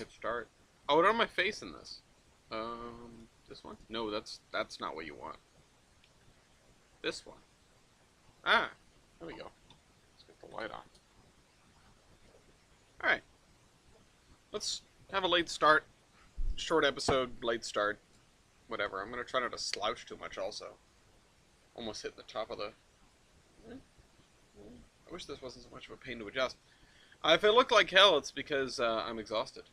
hit start. Oh, what am I facing this? This one? No, that's not what you want. This one. Ah, there we go. Let's get the light on. Alright. Let's have a late start. Short episode, late start. Whatever. I'm gonna try not to slouch too much also. Almost hit the top of the... I wish this wasn't so much of a pain to adjust. If it looked like hell, it's because I'm exhausted.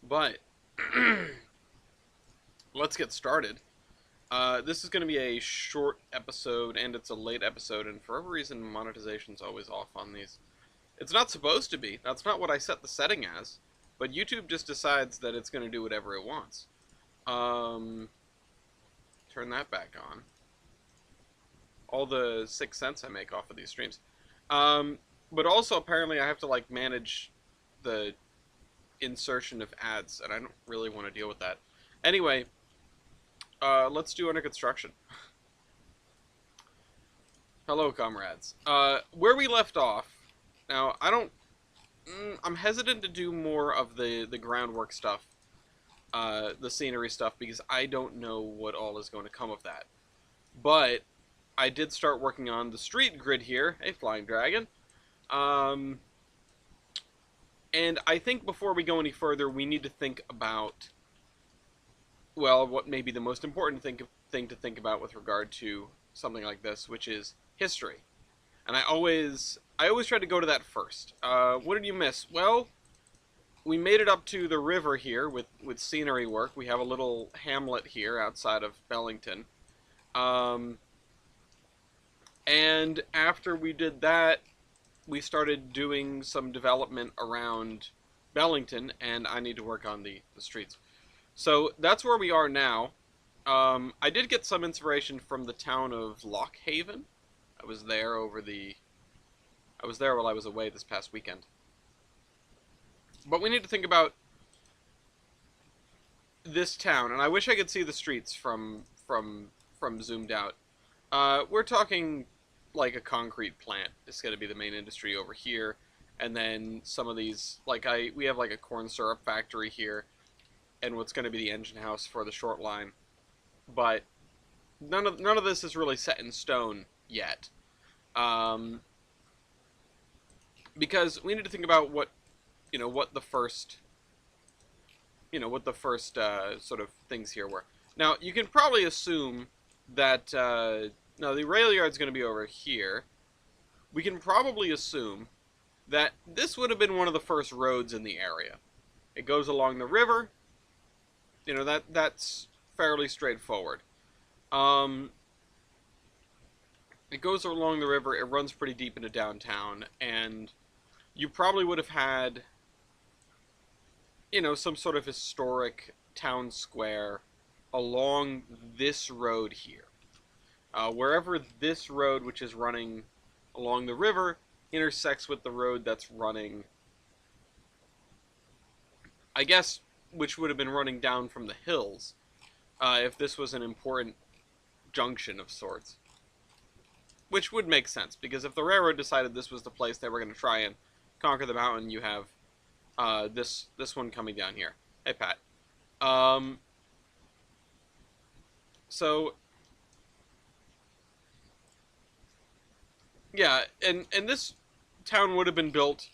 But... let's get started. This is going to be a short episode, and it's a late episode, and for whatever reason, monetization's always off on these. It's not supposed to be. That's not what I set the setting as. But YouTube just decides that it's going to do whatever it wants. Turn that back on. All the 6 cents I make off of these streams. But also, apparently, I have to, like, manage the insertion of ads, and I don't really want to deal with that. Anyway... let's do under construction. Hello, comrades. Where we left off, now, I'm hesitant to do more of the groundwork stuff, the scenery stuff, because I don't know what all is going to come of that. But, I did start working on the street grid here, a flying dragon, and I think before we go any further, we need to think about... well, what may be the most important thing to think about with regard to something like this, which is history. And I always try to go to that first. What did you miss? Well, we made it up to the river here with scenery work. We have a little hamlet here outside of Bellington. And after we did that, we started doing some development around Bellington, and I need to work on the streets. So that's where we are now. I did get some inspiration from the town of Lockhaven. I was there while I was away this past weekend. But we need to think about this town, and I wish I could see the streets from zoomed out. We're talking like a concrete plant. It's going to be the main industry over here, and then some of these, like we have like a corn syrup factory here, and what's going to be the engine house for the short line. But none of this is really set in stone yet, because we need to think about what the first sort of things here were. Now you can probably assume that now the rail yard's going to be over here. We can probably assume that this would have been one of the first roads in the area. It goes along the river. You know, that's fairly straightforward. It goes along the river, it runs pretty deep into downtown, and you probably would have had, some sort of historic town square along this road here. Wherever this road, which is running along the river, intersects with the road that's running, I guess, which would have been running down from the hills, if this was an important junction of sorts. Which would make sense, because if the railroad decided this was the place they were going to try and conquer the mountain, you have this one coming down here. Hey, Pat. So, yeah, and this town would have been built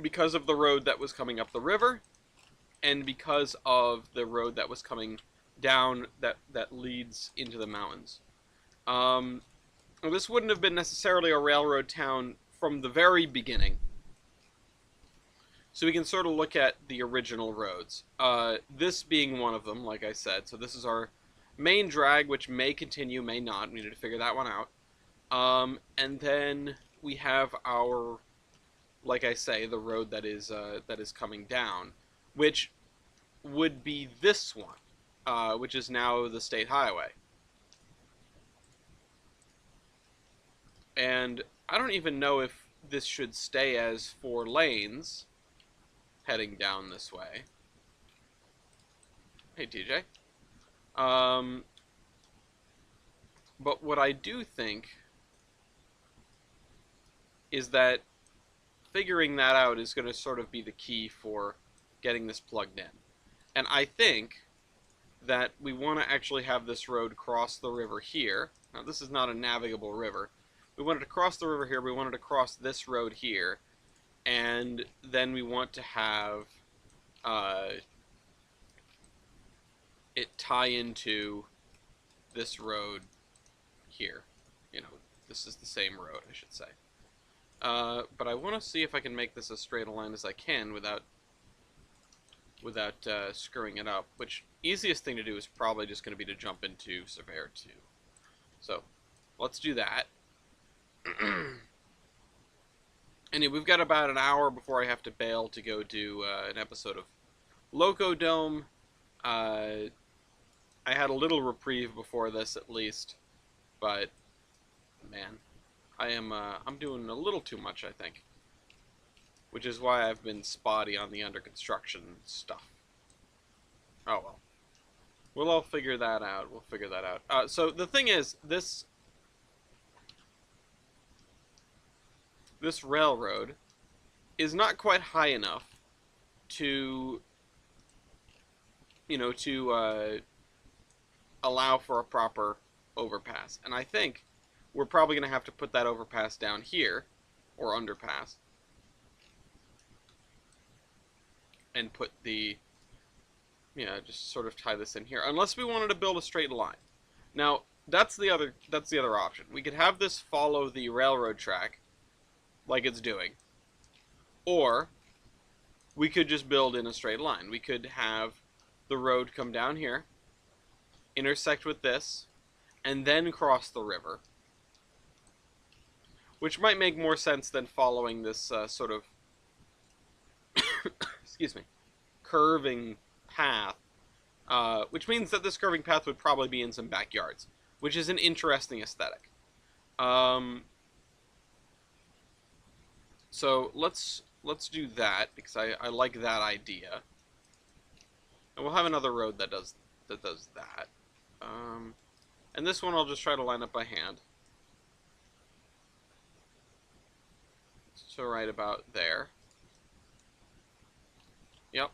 because of the road that was coming up the river, and because of the road that was coming down that leads into the mountains. Well, this wouldn't have been necessarily a railroad town from the very beginning. So we can sort of look at the original roads. This being one of them, like I said. So this is our main drag, which may continue, may not. We need to figure that one out. And then we have our, like I say, the road that is coming down, which would be this one, which is now the state highway. And I don't even know if this should stay as 4 lanes heading down this way. Hey, TJ. But what I do think is that figuring that out is going to sort of be the key for getting this plugged in. And I think that we want to actually have this road cross the river here. Now, this is not a navigable river. We wanted to cross the river here. We wanted to cross this road here. And then we want to have it tie into this road here. You know, this is the same road, I should say. But I want to see if I can make this as straight a line as I can without screwing it up, which easiest thing to do is probably just going to be to jump into Surveyor 2. So, let's do that. Anyway, we've got about an hour before I have to bail to go do an episode of Loco Dome. I had a little reprieve before this, at least, but man, I'm doing a little too much, I think, which is why I've been spotty on the under construction stuff. Oh well, we'll all figure that out. We'll figure that out. So the thing is, this railroad is not quite high enough to, allow for a proper overpass. And I think we're probably going to have to put that overpass down here, or underpass, and put the, just sort of tie this in here. Unless we wanted to build a straight line. Now, that's the other option. We could have this follow the railroad track, like it's doing. Or, we could just build in a straight line. We could have the road come down here, intersect with this, and then cross the river. Which might make more sense than following this sort of, excuse me, curving path. Which means that this curving path would probably be in some backyards, which is an interesting aesthetic. So let's do that, because I like that idea. And we'll have another road that does that. And this one I'll just try to line up by hand. So right about there. Yep.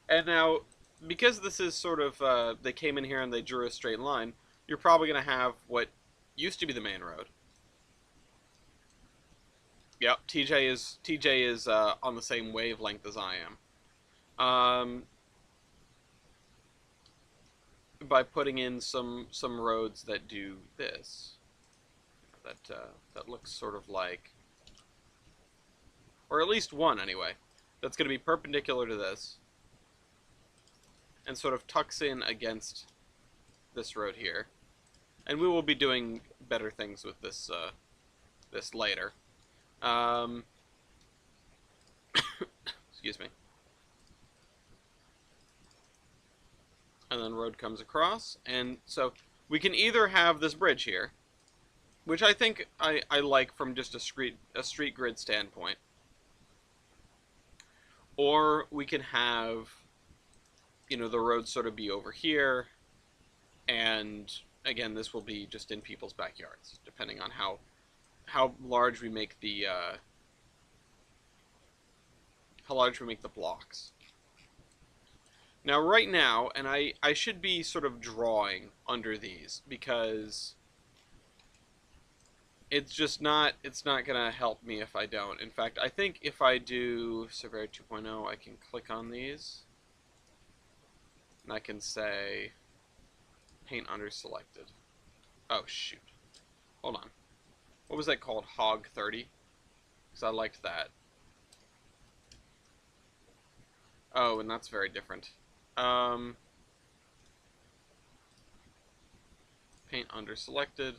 And now, because this is sort of, they came in here and they drew a straight line, you're probably going to have what used to be the main road. Yep, TJ is on the same wavelength as I am. By putting in some roads that do this, that looks sort of like, or at least one anyway, that's going to be perpendicular to this, and sort of tucks in against this road here. And we will be doing better things with this this later. Excuse me. And then road comes across, and so we can either have this bridge here, which I think I like from just a street grid standpoint, or we can have, the road sort of be over here, and again, this will be just in people's backyards, depending on how large we make the blocks. Now, right now, and I should be sort of drawing under these, because it's not gonna help me if I don't. In fact, I think if I do Surveyor 2.0, I can click on these, and I can say paint under selected. Oh shoot, hold on. What was that called? Hog 30? Because I liked that. Oh, and that's very different. Paint under selected.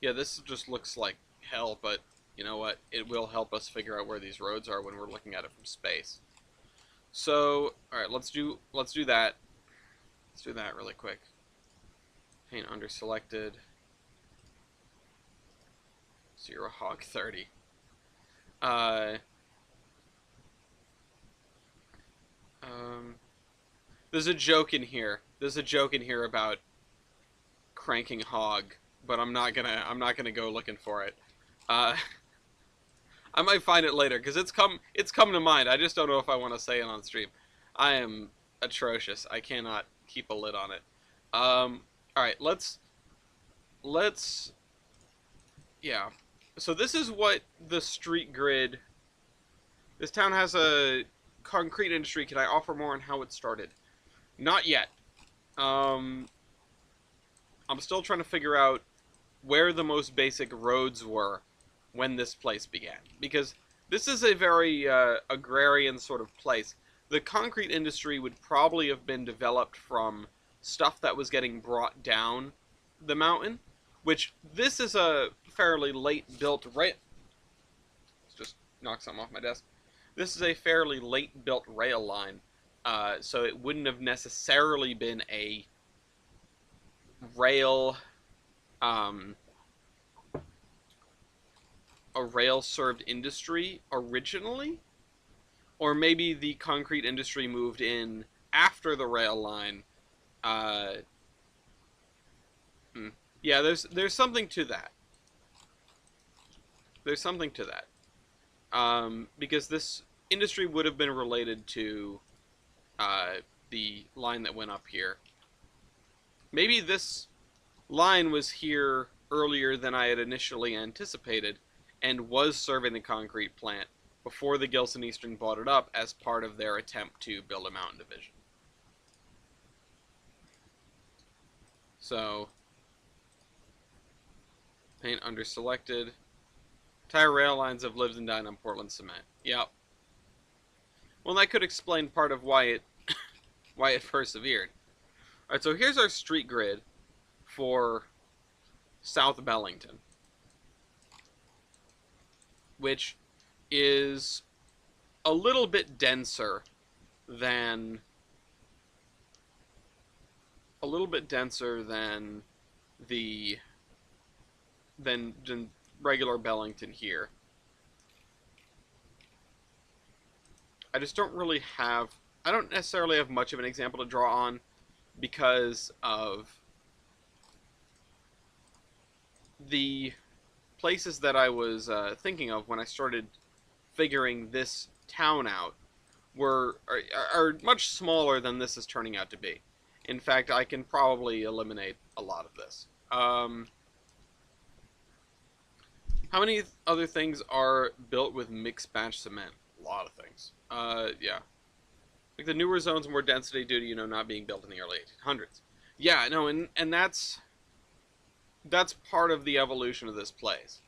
Yeah, this just looks like hell, but you know what? It will help us figure out where these roads are when we're looking at it from space. So, alright, let's do that. Let's do that really quick. Paint under selected. 0 hog 30. There's a joke in here. There's a joke in here about cranking hog, but I'm not gonna go looking for it. Uh, I might find it later because it's come to mind. I just don't know if I want to say it on stream. I am atrocious. I cannot keep a lid on it. All right, let's yeah. So this is what the street grid. This town has a concrete industry. Can I offer more on how it started? Not yet. Um, I'm still trying to figure out where the most basic roads were when this place began. Because this is a very agrarian sort of place. The concrete industry would probably have been developed from stuff that was getting brought down the mountain, which this is a fairly late built rail. Let's just knock something off my desk. This is a fairly late built rail line, so it wouldn't have necessarily been rail um, a rail served industry originally, or maybe the concrete industry moved in after the rail line. Uh, yeah, there's something to that. There's something to that. Because this industry would have been related to the line that went up here. Maybe this line was here earlier than I had initially anticipated and was serving the concrete plant before the Gilson Eastern bought it up as part of their attempt to build a mountain division. So, paint under selected. Entire rail lines have lived and died on Portland cement. Yep. Well, that could explain part of why it why it persevered. All right, so here's our street grid for South Bellington, which is a little bit denser than the than regular Bellington here. I just don't really have I don't necessarily have much of an example to draw on because of the places that I was thinking of when I started figuring this town out are much smaller than this is turning out to be. In fact, I can probably eliminate a lot of this. How many other things are built with mixed batch cement? A lot of things. Yeah. Like the newer zones, more density due to, not being built in the early 1800s. Yeah, no, and that's part of the evolution of this place.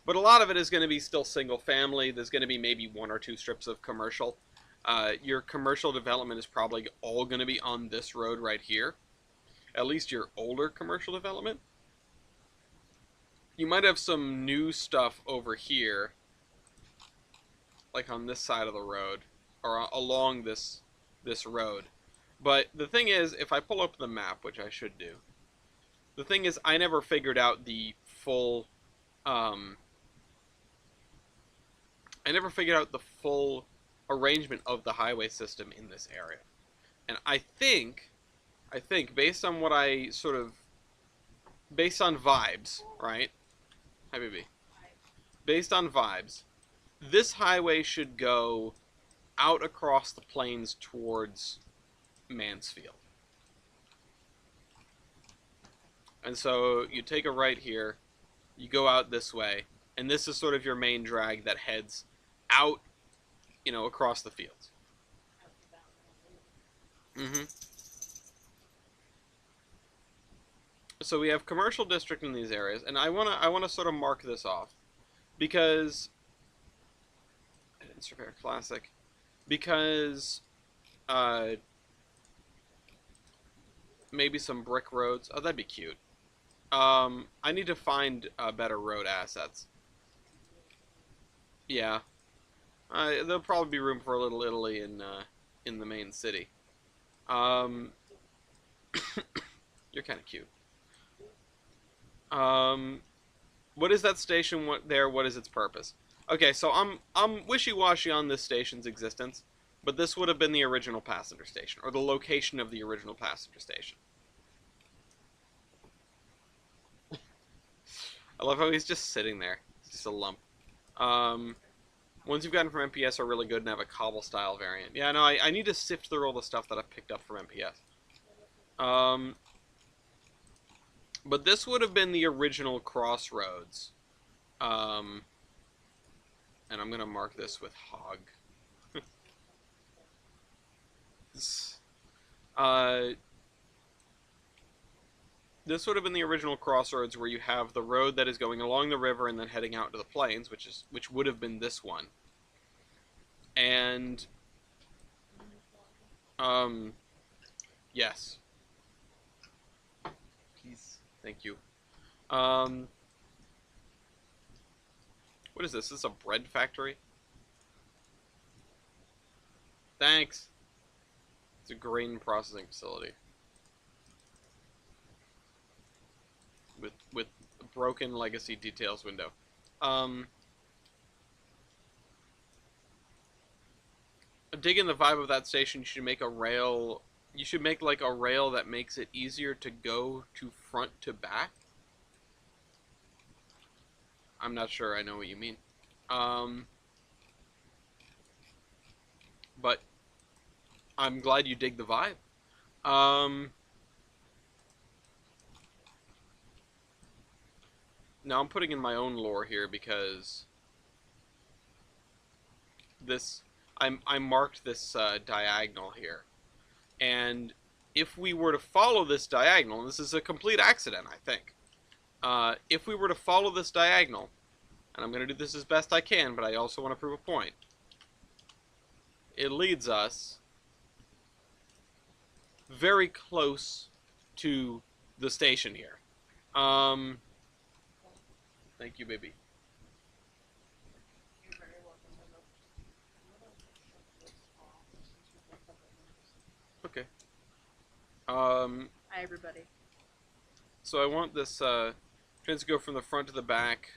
But a lot of it is going to be still single family. There's going to be maybe one or two strips of commercial. Your commercial development is probably all going to be on this road right here. At least your older commercial development. You might have some new stuff over here, like on this side of the road, or along this road. But the thing is, if I pull up the map, which I should do, the thing is, I never figured out the full, arrangement of the highway system in this area. And I think, based on what I based on vibes, right? Hi, baby. Based on vibes, this highway should go out across the plains towards Mansfield. And so you take a right here, you go out this way, and this is sort of your main drag that heads out, across the fields. So we have commercial district in these areas, and I wanna sort of mark this off because Surveyor Classic, because maybe some brick roads. Oh, that'd be cute. I need to find better road assets. Yeah, there'll probably be room for a little Italy in the main city. You're kind of cute. What is that station? What is its purpose? Okay, so I'm wishy-washy on this station's existence, but this would have been the original passenger station, or the location of the original passenger station. I love how he's just sitting there. He's Still a lump. Ones you've gotten from MPS are really good and have a cobble style variant. Yeah, no, I need to sift through all the stuff that I've picked up from MPS. But this would have been the original crossroads. And I'm going to mark this with hog. This would have been the original crossroads where you have the road that is going along the river and then heading out to the plains, which would have been this one. And yes. Please. Thank you. What is this? Is this a bread factory? Thanks. It's a grain processing facility. With a broken legacy details window. Digging the vibe of that station, you should make a rail. You should make like a rail that makes it easier to go to front to back. I'm not sure I know what you mean. But I'm glad you dig the vibe. Now I'm putting in my own lore here because I marked this diagonal here, and if we were to follow this diagonal, and this is a complete accident, I think. If we were to follow this diagonal, and I'm going to do this as best I can, but I also want to prove a point. It leads us very close to the station here. Thank you, baby. Okay. Hi, everybody. So I want this train to go from the front to the back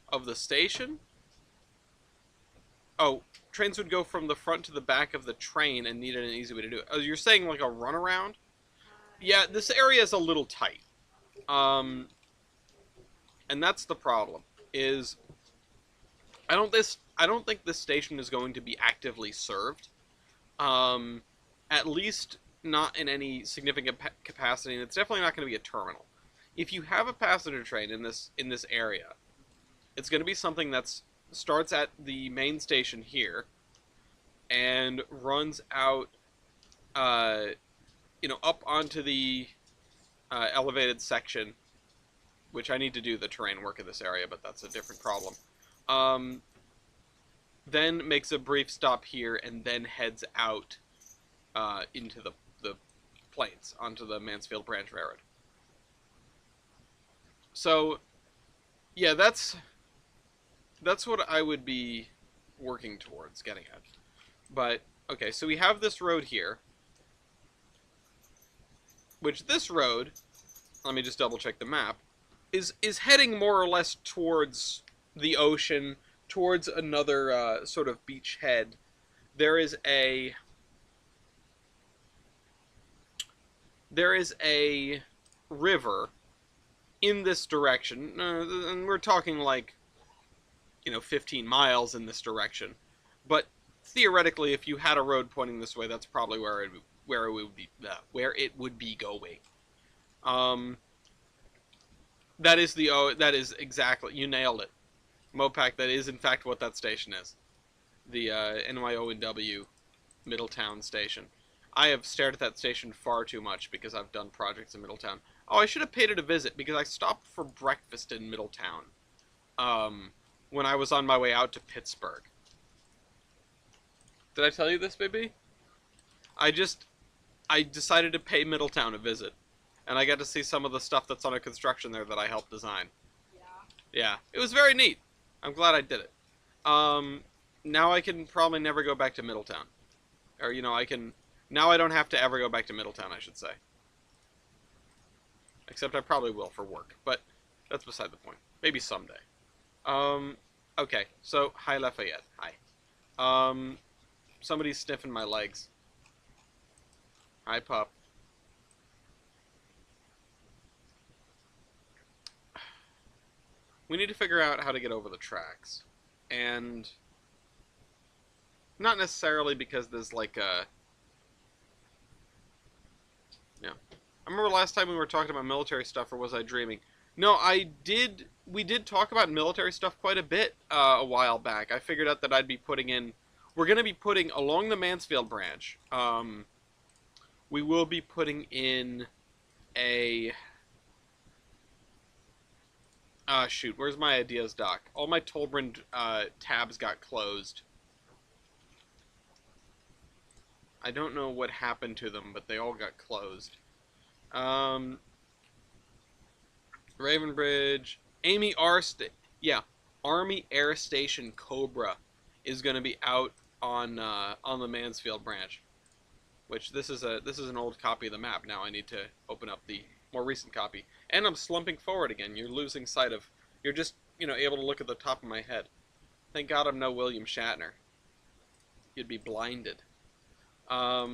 of the station. Oh, trains would go from the front to the back of the train and needed an easy way to do it. Oh, you're saying like a runaround? Yeah, this area is a little tight. And that's the problem. Is I don't think this station is going to be actively served. At least not in any significant capacity, and it's definitely not going to be a terminal. If you have a passenger train in this area, it's going to be something that starts at the main station here and runs out, up onto the elevated section, which I need to do the terrain work in this area, but that's a different problem. Then makes a brief stop here and then heads out into the plains, onto the Mansfield Branch Railroad. So, yeah, that's what I would be working towards getting at. But, okay, so we have this road here, which this road, let me just double check the map, is heading more or less towards the ocean, towards another sort of beachhead. There is a river in this direction, and we're talking like 15 miles in this direction. But theoretically, if you had a road pointing this way, that's probably where it would be going. That is exactly, you nailed it, Mopac. That is in fact what that station is, the NYOW Middletown station. I have stared at that station far too much because I've done projects in Middletown. Oh, I should have paid it a visit because I stopped for breakfast in Middletown when I was on my way out to Pittsburgh. Did I tell you this, baby? I decided to pay Middletown a visit, and I got to see some of the stuff that's under construction there that I helped design. Yeah, it was very neat. I'm glad I did it. Now I can probably never go back to Middletown. Or, now I don't have to ever go back to Middletown, I should say. Except I probably will for work, but that's beside the point. Maybe someday. Okay, so, hi Lafayette, hi. Somebody's sniffing my legs. Hi, pup. we need to figure out how to get over the tracks. And not necessarily because there's like a... Yeah. I remember last time we were talking about military stuff, or was I dreaming? No, we did talk about military stuff quite a bit a while back. I figured out that I'd be putting in... We're going to be putting, along the Mansfield branch, we will be putting in a... shoot, where's my ideas doc? All my Tolbrand tabs got closed. I don't know what happened to them, but they all got closed. Ravenbridge, Amy R. Yeah, Army Air Station Cobra is going to be out on the Mansfield branch. Which this is an old copy of the map. Now I need to open up the more recent copy. And I'm slumping forward again. You're losing sight of... You're just, able to look at the top of my head. Thank God I'm no William Shatner. You'd be blinded. Yeah,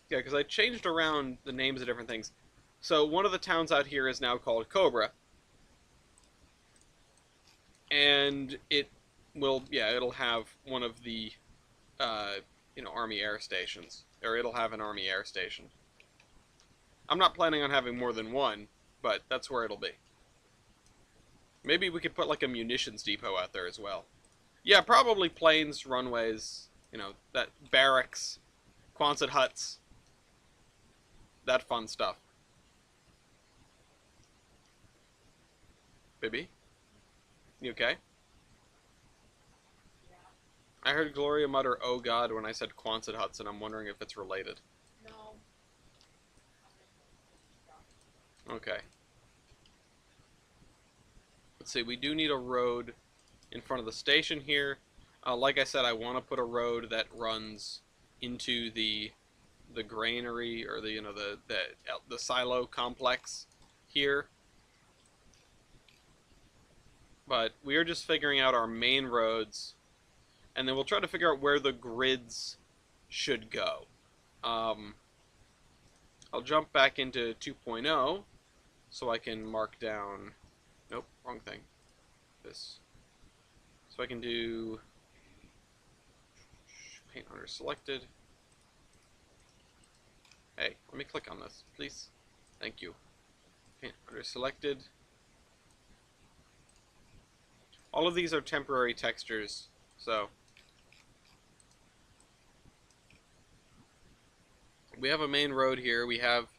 because I changed around the names of different things. So one of the towns out here is now called Cobra. And it will, it'll have one of the, Army air stations. Or it'll have an Army air station. I'm not planning on having more than one, but that's where it'll be. Maybe we could put like a munitions depot out there as well. Yeah, probably planes, runways, that barracks, Quonset huts, that fun stuff. Baby? You okay? Yeah. I heard Gloria mutter, "Oh God," when I said Quonset huts, and I'm wondering if it's related. No. Okay. Let's see, we do need a road in front of the station here. Like I said, I want to put a road that runs into the granary, or the silo complex here. But we are just figuring out our main roads, and then we'll try to figure out where the grids should go. I'll jump back into 2.0 so I can mark down... Nope, wrong thing. This. So I can do paint under selected. Hey, let me click on this, please. Thank you. Paint under selected. All of these are temporary textures, so we have a main road here. We have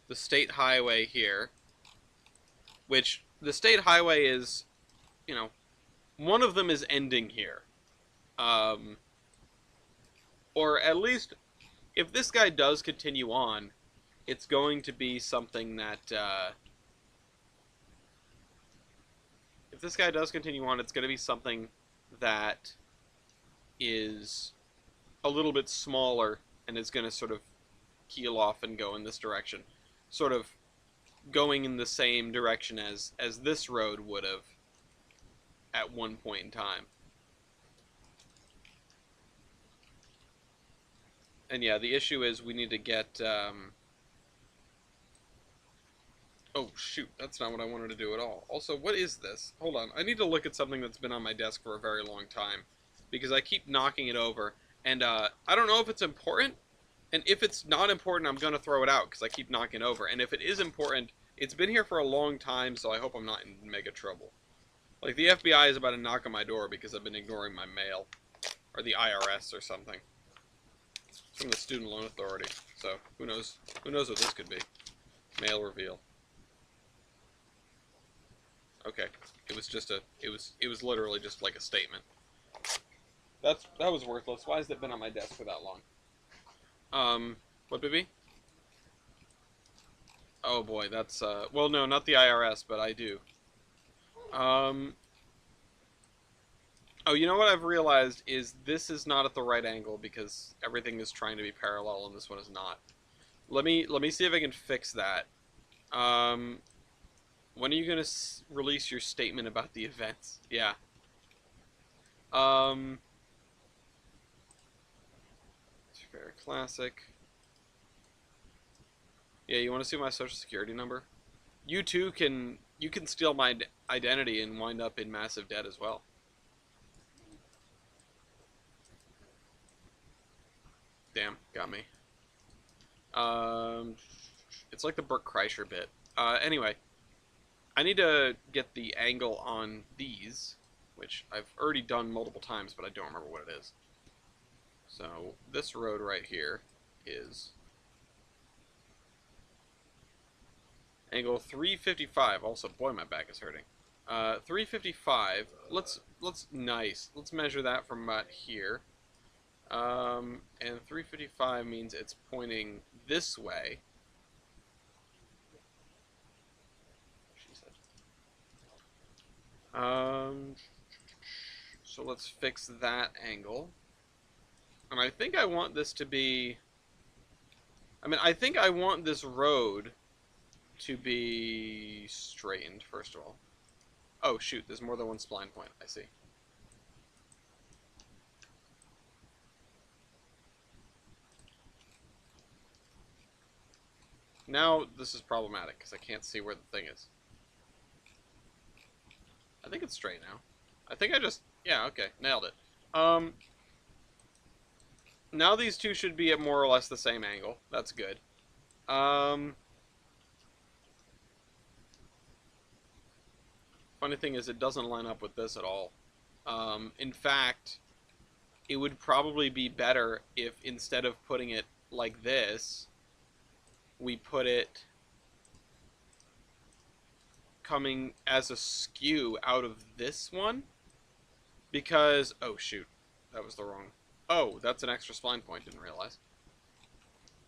the state highway here, which the state highway is, one of them is ending here. Or at least, if this guy does continue on, it's going to be something that, if this guy does continue on, it's going to be something that is a little bit smaller and is going to sort of keel off and go in this direction. Sort of going in the same direction as this road would have at one point in time. And yeah, the issue is we need to get... Oh, shoot, that's not what I wanted to do at all. Also, what is this? Hold on, I need to look at something that's been on my desk for a very long time, because I keep knocking it over, and I don't know if it's important, and if it's not important, I'm going to throw it out, because I keep knocking it over, and if it is important, it's been here for a long time, so I hope I'm not in mega trouble. Like, the FBI is about to knock on my door because I've been ignoring my mail, or the IRS or something. It's from the Student Loan Authority, so who knows what this could be. Mail reveal. Okay, it was literally just like a statement. That was worthless. Why has it been on my desk for that long? What, baby? Oh boy, that's well, no, not the IRS, but I do. Oh, you know what I've realized is this is not at the right angle because everything is trying to be parallel and this one is not. Let me see if I can fix that. When are you going to release your statement about the events? Yeah. Fair Classic. Yeah, you want to see my social security number? You too can steal my identity and wind up in massive debt as well. Damn, got me. It's like the Burt Kreischer bit. Anyway, I need to get the angle on these, which I've already done multiple times, but I don't remember what it is. So this road right here is angle 355. Also, boy, my back is hurting. 355. Let's nice. Let's measure that from about here. And 355 means it's pointing this way. She said. So let's fix that angle. And I think I want this to be... I think I want this road to be straightened, first of all. Oh, shoot, there's more than one spline point. I see. Now this is problematic, because I can't see where the thing is. I think it's straight now. I think I just... Yeah, okay, nailed it. Now these two should be at more or less the same angle. That's good. Funny thing is, it doesn't line up with this at all. In fact, it would probably be better if instead of putting it like this, we put it coming as a skew out of this one. Because, oh shoot, that was the wrong... Oh, that's an extra spline point, didn't realize.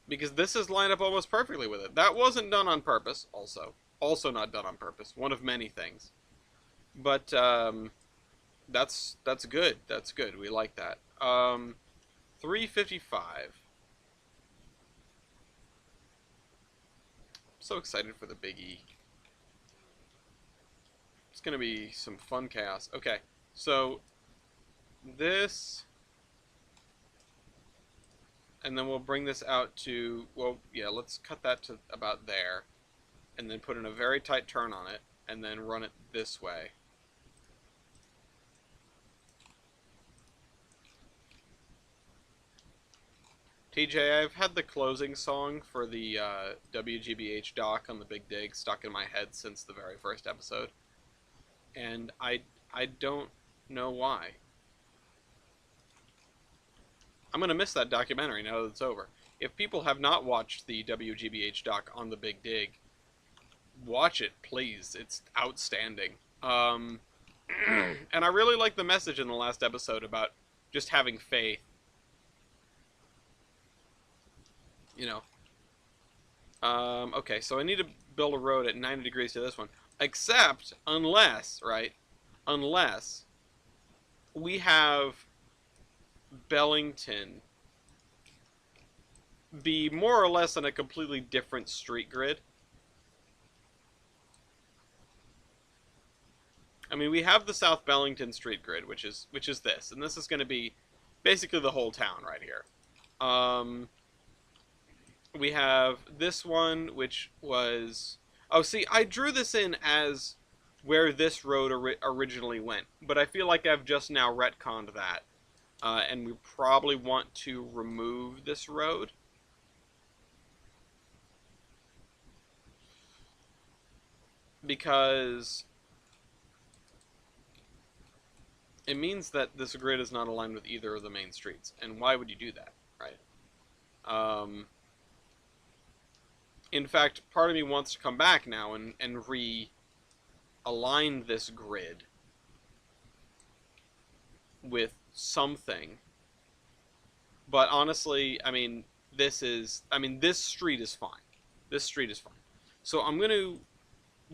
Because this is lined up almost perfectly with it. That wasn't done on purpose, also. Also not done on purpose. One of many things. But, that's good. That's good. We like that. 355. I'm so excited for the Big E. It's gonna be some fun chaos. Okay, so this... And then we'll bring this out to, well, yeah, let's cut that to about there. And then put in a very tight turn on it. And then run it this way. TJ, I've had the closing song for the WGBH doc on the Big Dig stuck in my head since the very first episode. And I don't know why. I'm going to miss that documentary now that it's over. If people have not watched the WGBH doc on the Big Dig, watch it, please. It's outstanding. And I really like the message in the last episode about just having faith. You know. Okay, so I need to build a road at 90 degrees to this one. Except, unless, right? Unless we have Bellington be more or less on a completely different street grid. I mean, we have the South Bellington street grid, which is this, and this is going to be basically the whole town right here. We have this one, which was... Oh, see, I drew this in as where this road originally went, but I feel like I've just now retconned that. And we probably want to remove this road. Because it means that this grid is not aligned with either of the main streets. And why would you do that, right? In fact, part of me wants to come back now and realign this grid with something. But honestly, I mean, this street is fine. This street is fine. So I'm going to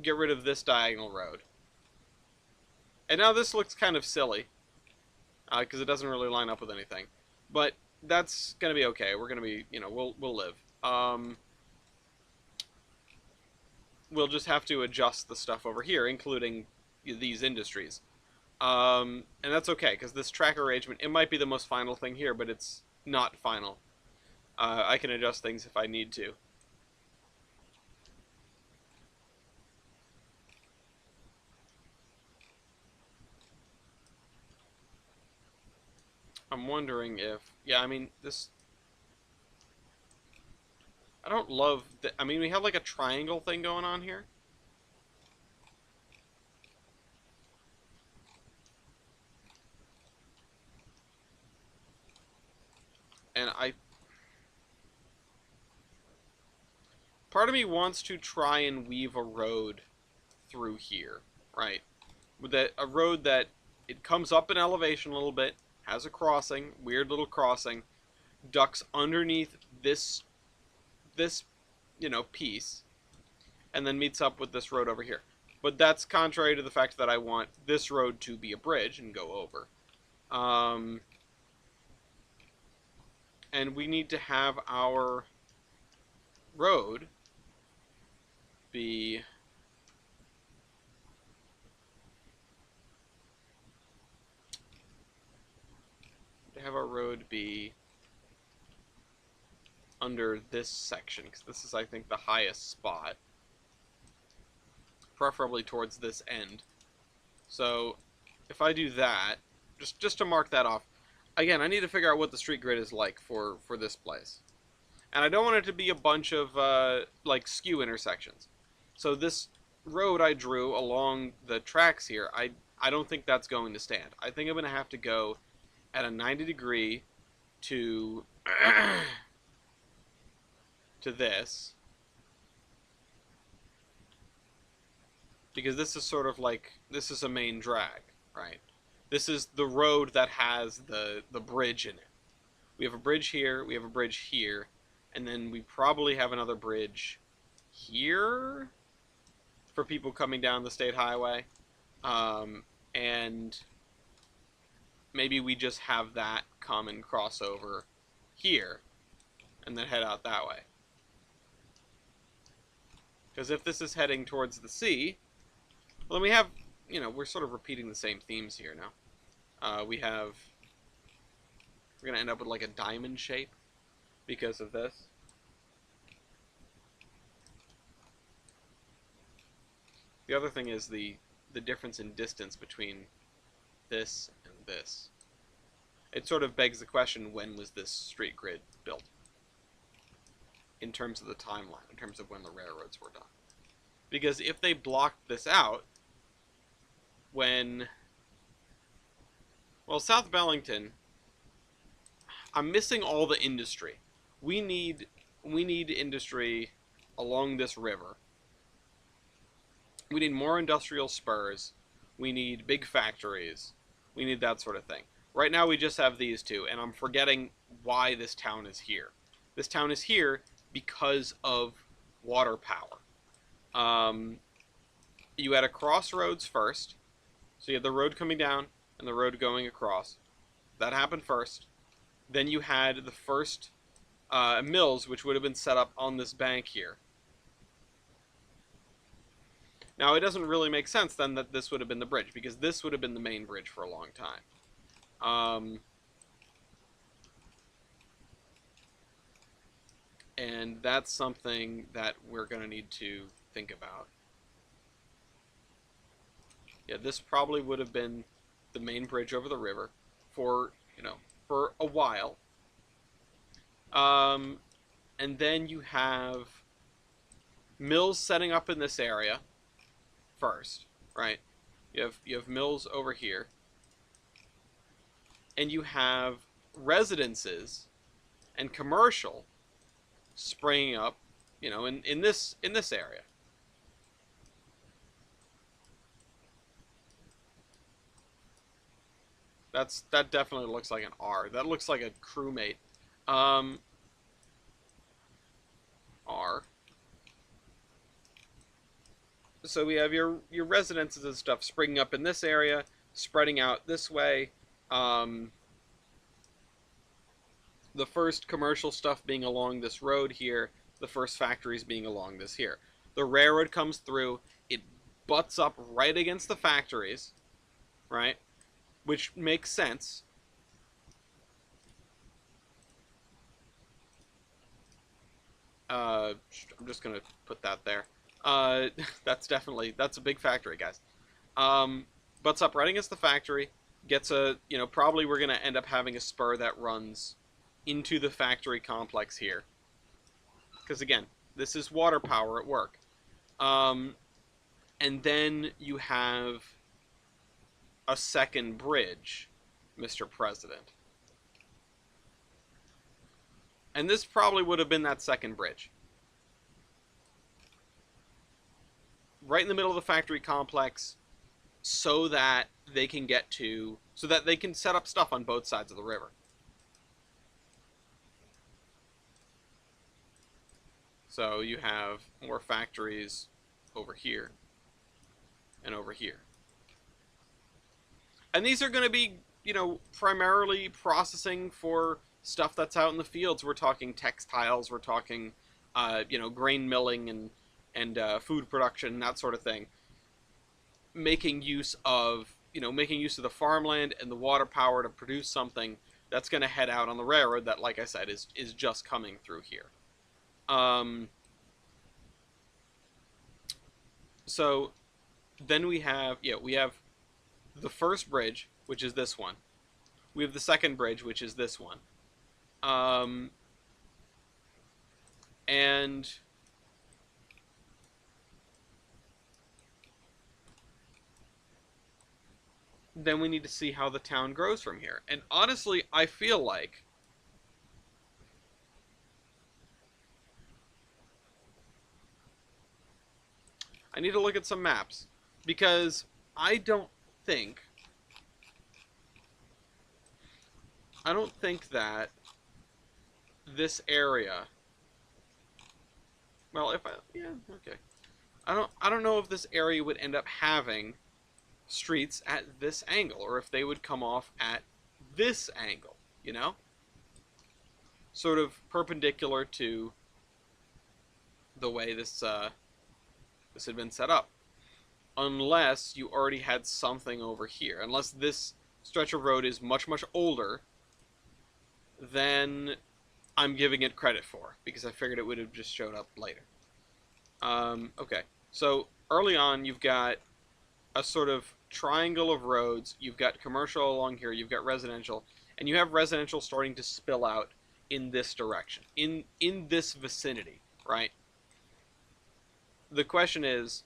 get rid of this diagonal road. And now this looks kind of silly, because it doesn't really line up with anything. But that's going to be okay. We're going to be, you know, we'll live. We'll just have to adjust the stuff over here, including these industries. And that's okay, because this track arrangement, it might be the most final thing here, but it's not final. I can adjust things if I need to. I'm wondering if, yeah, I mean, this, I don't love, I mean, we have like a triangle thing going on here. And part of me wants to try and weave a road through here, right? With a road that it comes up in elevation a little bit, has a crossing, weird little crossing, ducks underneath this piece, and then meets up with this road over here. But that's contrary to the fact that I want this road to be a bridge and go over. And we need to have our road be under this section, because this is, I think, the highest spot, preferably towards this end. So if I do that, just to mark that off, again, I need to figure out what the street grid is like for this place. And I don't want it to be a bunch of like skew intersections. So this road I drew along the tracks here, I don't think that's going to stand. I think I'm going to have to go at a 90-degree to to this, because this is sort of like, this is a main drag, right? This is the road that has the bridge in it. We have a bridge here, we have a bridge here, and then we probably have another bridge here for people coming down the state highway. And maybe we just have that come and cross over here and then head out that way. Because if this is heading towards the sea, well, then we have, we're sort of repeating the same themes here now. We're going to end up with like a diamond shape because of this. The other thing is the difference in distance between this and this. It sort of begs the question, when was this street grid built? In terms of the timeline, in terms of when the railroads were done. Because if they blocked this out, well, South Bellington, I'm missing all the industry. We need industry along this river. We need more industrial spurs. We need big factories. We need that sort of thing. Right now we just have these two, and I'm forgetting why this town is here. This town is here because of water power. You had a crossroads first. So you had the road coming down and the road going across. That happened first. Then you had the first mills, which would have been set up on this bank here. Now, it doesn't really make sense then that this would have been the bridge, because this would have been the main bridge for a long time. And that's something that we're going to need to think about. Yeah, this probably would have been the main bridge over the river for, for a while. And then you have mills setting up in this area first, right? You have mills over here. And you have residences and commercial springing up, in this area. That definitely looks like an R. That looks like a crewmate. R. So we have your residences and stuff springing up in this area, spreading out this way. The first commercial stuff being along this road here, the first factories being along this here. The railroad comes through, it butts up right against the factories, right? Which makes sense. I'm just gonna put that there. That's a big factory, guys. Butts up right against the factory. gets a, probably we're going to end up having a spur that runs into the factory complex here. Because again, this is water power at work. And then you have a second bridge, Mr. President. And this probably would have been that second bridge. Right in the middle of the factory complex, so that they can set up stuff on both sides of the river. So you have more factories over here and over here. And these are going to be, primarily processing for stuff that's out in the fields. We're talking textiles, we're talking, grain milling and food production, that sort of thing. Making use of the farmland and the water power to produce something that's going to head out on the railroad that, like I said, is just coming through here. So then we have the first bridge, which is this one. We have the second bridge, which is this one. And then we need to see how the town grows from here. And honestly, I feel like I need to look at some maps, because I don't think that this area, well, okay. I don't know if this area would end up having streets at this angle, or if they would come off at this angle, Sort of perpendicular to the way this had been set up. Unless you already had something over here. Unless this stretch of road is much, much older than I'm giving it credit for, because I figured it would have just showed up later. Okay, so early on you've got a sort of triangle of roads. You've got commercial along here, you've got residential, and you have residential starting to spill out in this direction, in this vicinity, right? The question is,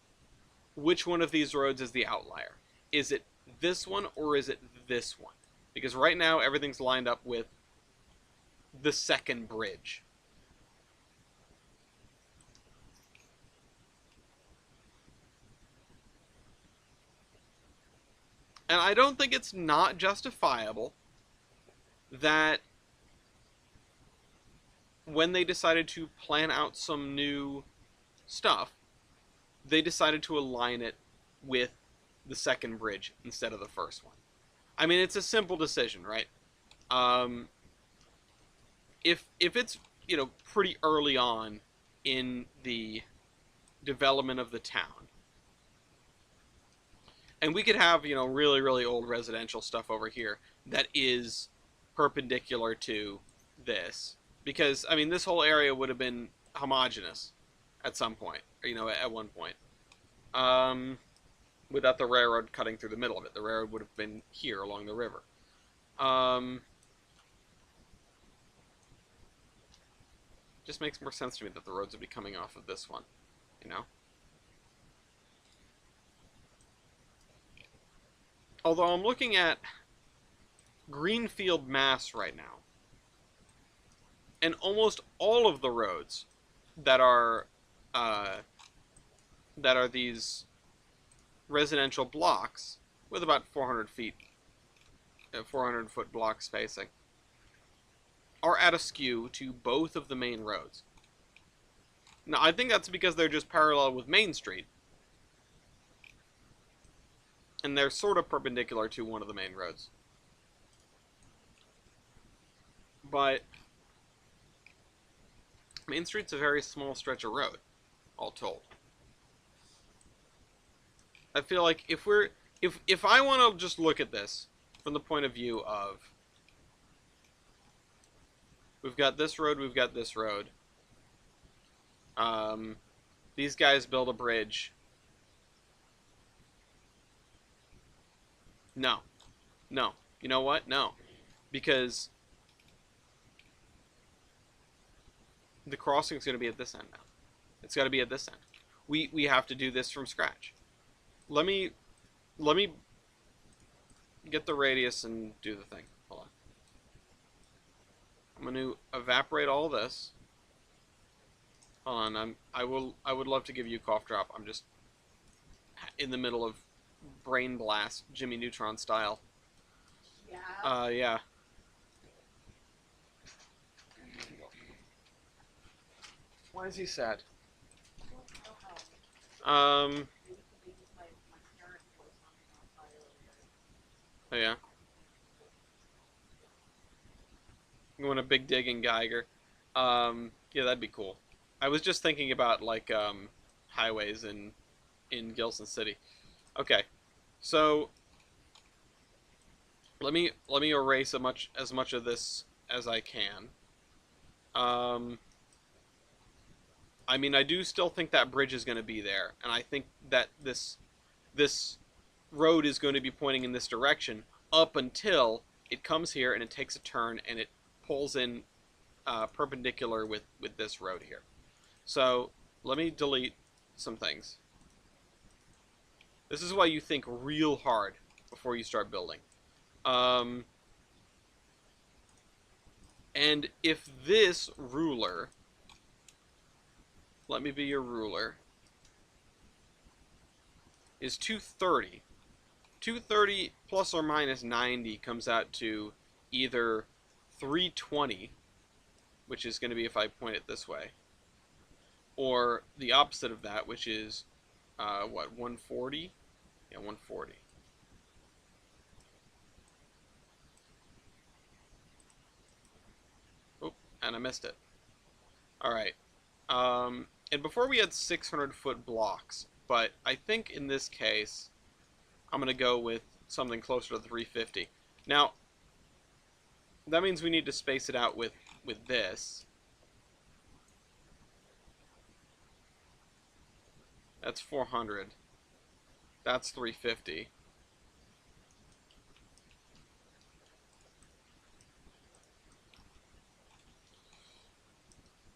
which one of these roads is the outlier? Is it this one or is it this one? Because right now everything's lined up with the second bridge. And I don't think it's not justifiable that when they decided to plan out some new stuff, they decided to align it with the second bridge instead of the first one. I mean, it's a simple decision, right? If it's, pretty early on in the development of the town, and we could have, really, really old residential stuff over here that is perpendicular to this, because, I mean, this whole area would have been homogeneous at some point, at one point. Without the railroad cutting through the middle of it. The railroad would have been here along the river. Just makes more sense to me that the roads would be coming off of this one, Although I'm looking at Greenfield, Mass right now, and almost all of the roads that are these residential blocks with about 400 foot block spacing are at a skew to both of the main roads. Now, I think that's because they're just parallel with Main Street, and they're sort of perpendicular to one of the main roads. But Main Street's a very small stretch of road, all told. I feel like if I want to just look at this from the point of view of, we've got this road, we've got this road. These guys build a bridge. No. No. You know what? No. Because the crossing is going to be at this end now. It's got to be at this end. We have to do this from scratch. Let me get the radius and do the thing. Hold on. I'm going to evaporate all this. Hold on. I would love to give you a cough drop. I'm just in the middle of brain blast, Jimmy Neutron style. Yeah. Yeah. Why is he sad? Oh yeah. I'm going a big dig in Geiger. Yeah, that'd be cool. I was just thinking about like highways in Gilson City. Okay, so let me erase as much of this as I can. Um, I mean, I do still think that bridge is going to be there, and I think that this road is going to be pointing in this direction up until it comes here and it takes a turn and it pulls in perpendicular with this road here. So let me delete some things. This is why you think real hard before you start building. And if this ruler, let me be your ruler, is 230, 230 plus or minus 90 comes out to either 320, which is going to be if I point it this way, or the opposite of that, which is, what, 140? Yeah, 140. Oh, and I missed it. All right. And before we had 600-foot blocks, but I think in this case, I'm going to go with something closer to 350. Now, that means we need to space it out with this. That's 400. That's 350.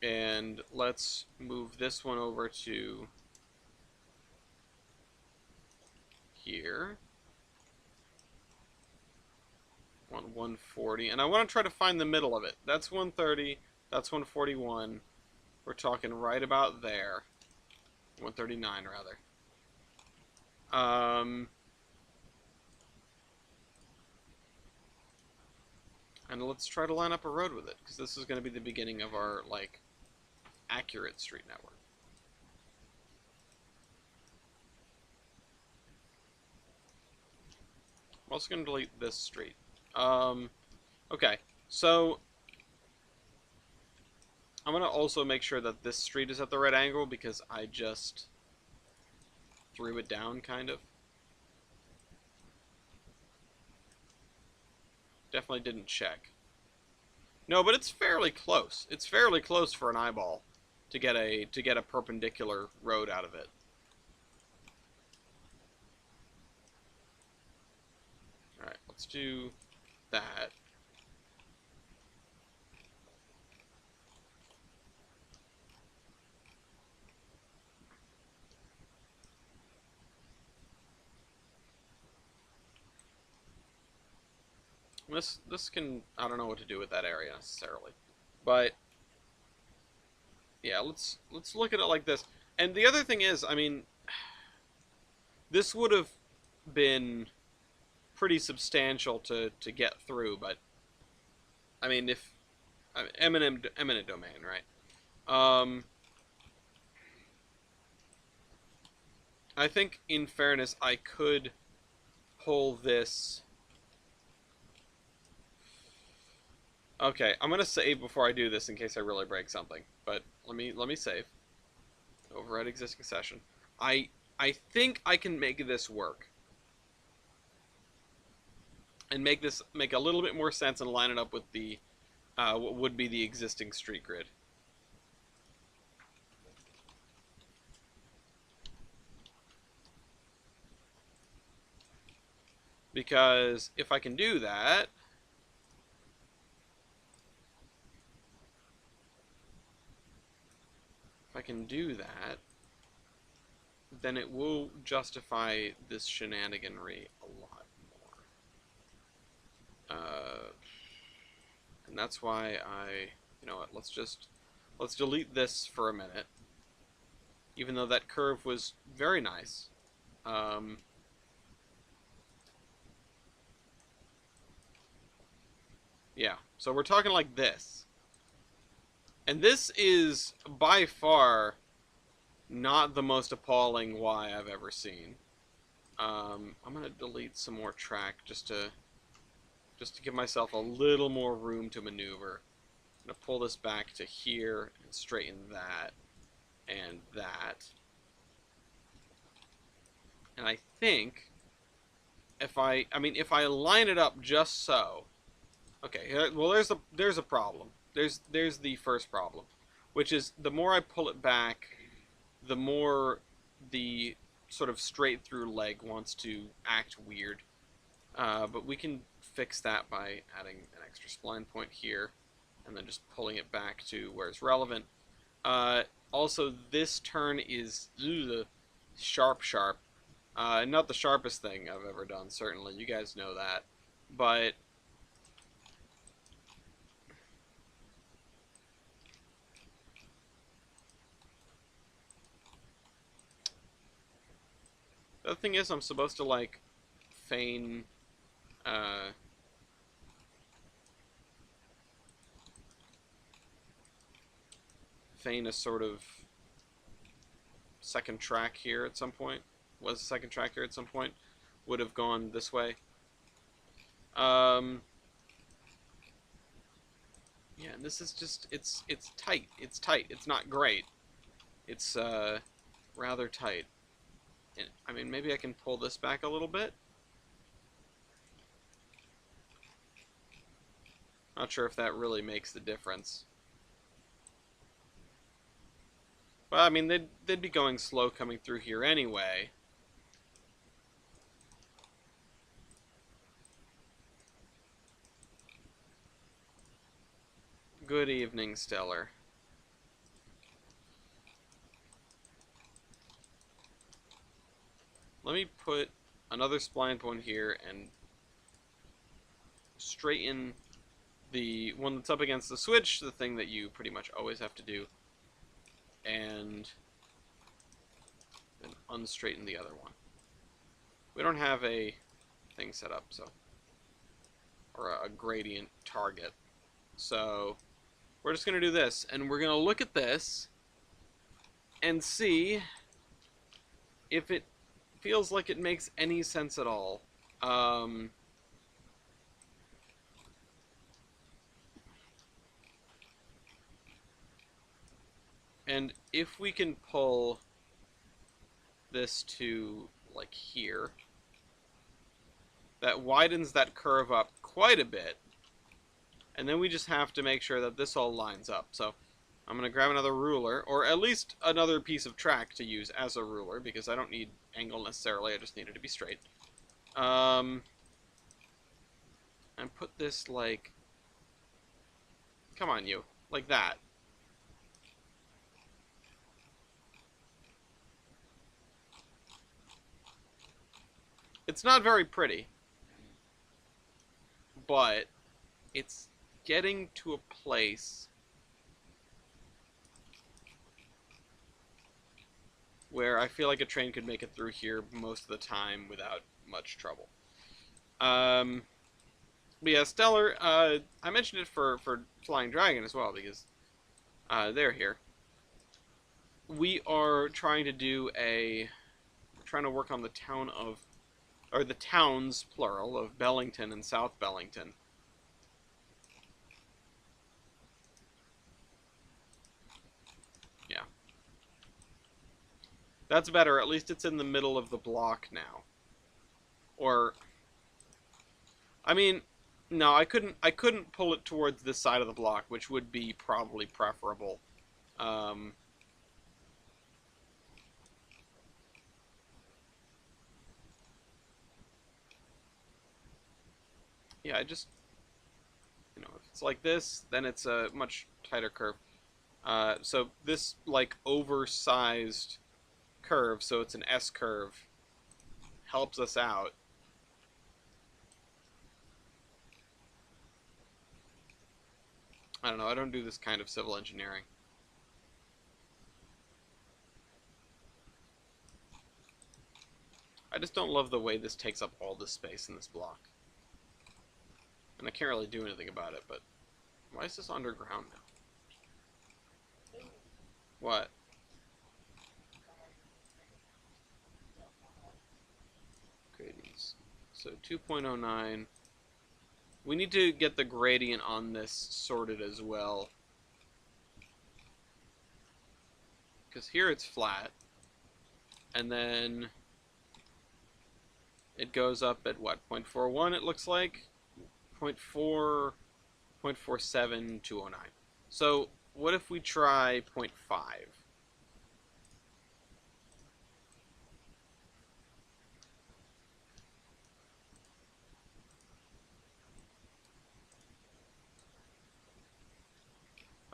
And let's move this one over to here. 140. And I want to try to find the middle of it. That's 130. That's 141. We're talking right about there. 139, rather. And let's try to line up a road with it, because this is going to be the beginning of our, like, accurate street network. I'm also going to delete this street. Okay, so I'm going to also make sure that this street is at the right angle, because I just threw it down, kind of. Definitely didn't check. No, but it's fairly close. It's fairly close for an eyeball to get a perpendicular road out of it. All right, let's do that. This can, I don't know what to do with that area necessarily, but yeah, let's look at it like this. And the other thing is, I mean, this would have been pretty substantial to get through, but I mean, if I mean, eminent domain, right? I think in fairness, I could pull this. Okay, I'm gonna save before I do this in case I really break something. But let me save. Override existing session. I think I can make this work. And make a little bit more sense and line it up with the what would be the existing street grid. Because if I can do that, then it will justify this shenaniganry a lot more. And that's why you know what, let's delete this for a minute. Even though that curve was very nice. Yeah, so we're talking like this. And this is by far not the most appalling Y I've ever seen. I'm gonna delete some more track just to give myself a little more room to maneuver. I'm gonna pull this back to here and straighten that and that. And I think if I line it up just so. Okay, well there's a problem. There's the first problem, which is the more I pull it back, the more the sort of straight through leg wants to act weird. But we can fix that by adding an extra spline point here, and then just pulling it back to where it's relevant. Also, this turn is sharp. Not the sharpest thing I've ever done, certainly. You guys know that. But the other thing is I'm supposed to, like, feign... feign a sort of second track here at some point. Was a second track here at some point. Would have gone this way. Yeah, and this is just, it's tight. It's tight. It's not great. It's rather tight. And, I mean, maybe I can pull this back a little bit. Not sure if that really makes the difference. Well, I mean, they'd be going slow coming through here anyway. Good evening, Stellar. Let me put another spline point here and straighten the one that's up against the switch, the thing that you pretty much always have to do, and then unstraighten the other one. We don't have a thing set up, so, or a gradient target, so we're just going to do this, and we're going to look at this and see if it feels like it makes any sense at all. And if we can pull this to, like, here, that widens that curve up quite a bit. And then we just have to make sure that this all lines up. So I'm going to grab another ruler, or at least another piece of track to use as a ruler, because I don't need angle necessarily, I just need it to be straight. And put this, like, come on, you, like that. It's not very pretty, but it's getting to a place where I feel like a train could make it through here most of the time without much trouble. But yeah, Stellar, I mentioned it for Flying Dragon as well, because they're here. We are trying to do trying to work on the town of, or the towns, plural, of Bellington and South Bellington. Yeah. That's better. At least it's in the middle of the block now. Or, I mean, no, I couldn't pull it towards this side of the block, which would be probably preferable. yeah, I just, if it's like this, then it's a much tighter curve. So this, like, oversized curve, so it's an S curve, helps us out. I don't know, I don't do this kind of civil engineering. I just don't love the way this takes up all this space in this block. And I can't really do anything about it, but why is this underground now? What? Gradients. So 2.09. We need to get the gradient on this sorted as well. Because here it's flat. And then it goes up at what? 0.41 it looks like? 0.4, 0.47, 209. So what if we try 0.5?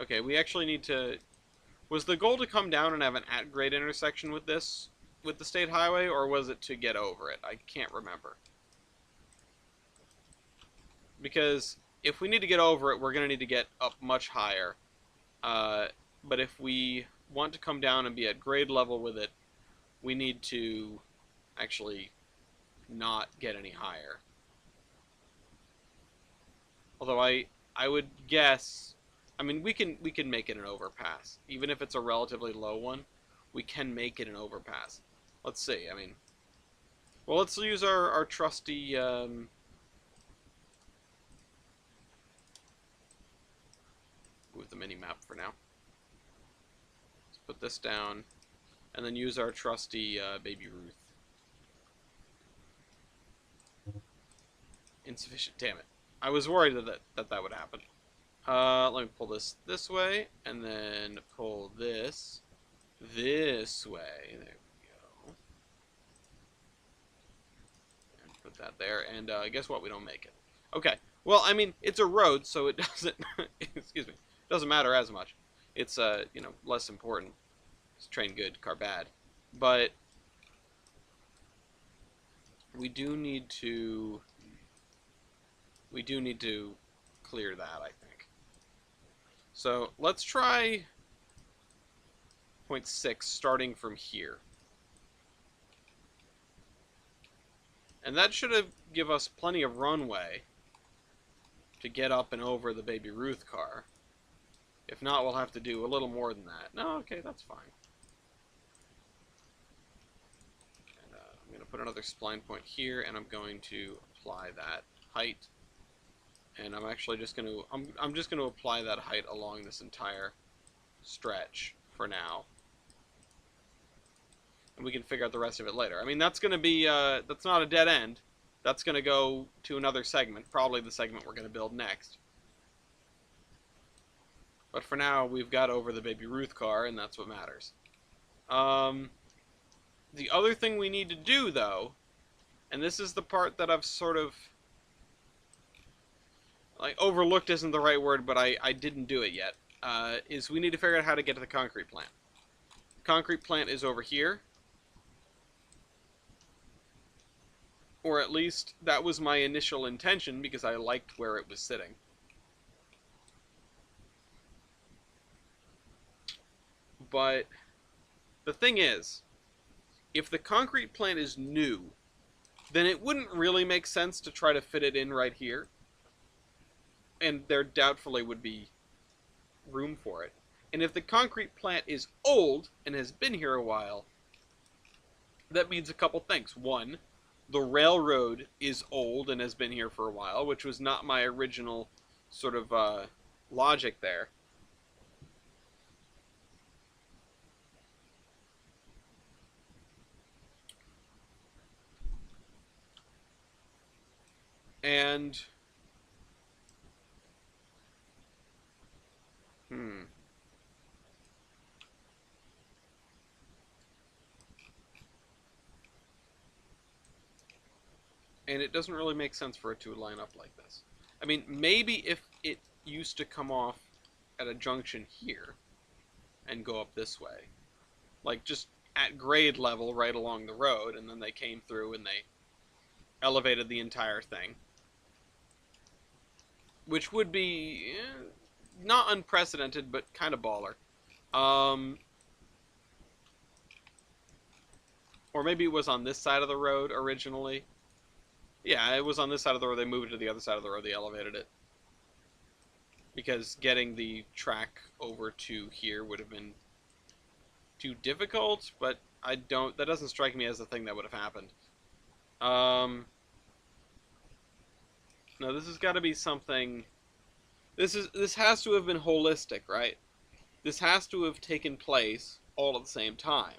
Okay, we actually need to... Was the goal to come down and have an at-grade intersection with this, with the state highway, or was it to get over it? I can't remember. Because if we need to get over it, we're going to need to get up much higher. But if we want to come down and be at grade level with it, we need to actually not get any higher. Although I would guess, I mean, we can make it an overpass, even if it's a relatively low one. We can make it an overpass. Let's see. I mean, well, let's use our trusty. Move the mini map for now. Let's put this down, and then use our trusty Baby Ruth. Insufficient. Damn it. I was worried that would happen. Let me pull this way, and then pull this way. There we go. And put that there, and guess what? We don't make it. Okay. Well, I mean, it's a road, so it doesn't, excuse me, doesn't matter as much. It's, less important. It's train good, car bad. But we do need to clear that, I think. So let's try 0.6 starting from here. And that should give us plenty of runway to get up and over the Baby Ruth car. If not, we'll have to do a little more than that. No, okay, that's fine. And I'm going to put another spline point here, and I'm going to apply that height. And I'm actually just going to I'm just going to apply that height along this entire stretch for now. And we can figure out the rest of it later. I mean, that's going to be that's not a dead end. That's going to go to another segment, probably the segment we're going to build next. But for now, we've got over the Baby Ruth car, and that's what matters. The other thing we need to do, though, and this is the part that I've sort of, like, overlooked isn't the right word, but I didn't do it yet, is we need to figure out how to get to the concrete plant. The concrete plant is over here. Or at least, that was my initial intention, because I liked where it was sitting. But the thing is, if the concrete plant is new, then it wouldn't really make sense to try to fit it in right here. And there doubtfully would be room for it. And if the concrete plant is old and has been here a while, that means a couple things. One, the railroad is old and has been here for a while, which was not my original sort of logic there. And And it doesn't really make sense for it to line up like this. I mean, maybe if it used to come off at a junction here and go up this way, like just at grade level right along the road, and then they came through and they elevated the entire thing, which would be not unprecedented, but kind of baller. Or maybe it was on this side of the road originally. Yeah, it was on this side of the road. They moved it to the other side of the road. They elevated it. Because getting the track over to here would have been too difficult, but that doesn't strike me as the thing that would have happened. No, this has got to be something. This has to have been holistic, right? This has to have taken place all at the same time.